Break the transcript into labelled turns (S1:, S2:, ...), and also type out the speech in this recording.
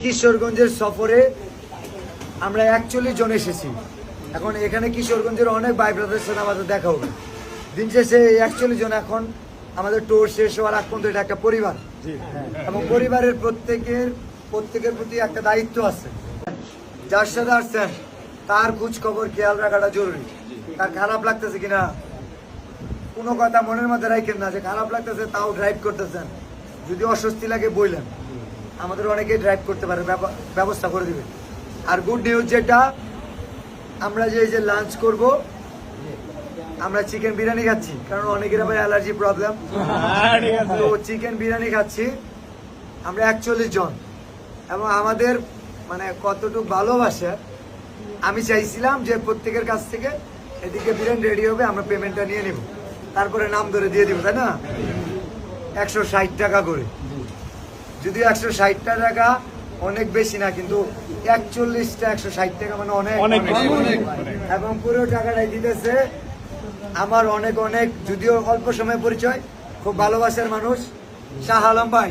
S1: কিশোরগঞ্জের সফরে আমরা 41 জন এসেছি। এখন এখানে কিশোরগঞ্জের অনেক ভাই ব্রাদারের সাথে আমাদের দেখা হবে। দিন শেষে 41 জন এখন আমাদের ট্যুর শেষ হওয়ার আগ পর্যন্ত এটা একটা পরিবার, এবং পরিবারের প্রত্যেকের প্রতি একটা দায়িত্ব আছে। যার সাথে আসছেন তার খোঁজ খবর খেয়াল রাখাটা জরুরি। তার খারাপ লাগতেছে কিনা কোনো কথা মনের মধ্যে রাখেন না, যে খারাপ লাগতেছে তাও ড্রাইভ করতেছেন। যদি অস্বস্তি লাগে বললেন, আমাদের অনেকেই ড্রাইভ করতে পারে, ব্যবস্থা করে দিবে। আর গুড নিউজ যেটা, আমরা যে লাঞ্চ করব, আমরা চিকেন বিরিয়ানি খাচ্ছি, কারণ অনেকের আবার অ্যালার্জি প্রবলেম। তো চিকেন বিরিয়ানি খাচ্ছি আমরা 41 জন, এবং আমাদের মানে কতটুকু ভালোবাসা। আমি চাইছিলাম যে প্রত্যেকের কাছ থেকে এদিকে বিরিয়ানি রেডি হবে, আমরা পেমেন্টটা নিয়ে নেব, তারপরে নাম ধরে দিয়ে দিব, তাই না? 160 টাকা করে, যদিও 160 টাকা অনেক বেশি না, কিন্তু 41টা 160 টাকা মানে অনেক। এবং পুরো টাকাটাই দিতেছে আমার অনেক, যদিও অল্প সময় পরিচয়, খুব ভালোবাসার মানুষ, শাহ আলম ভাই।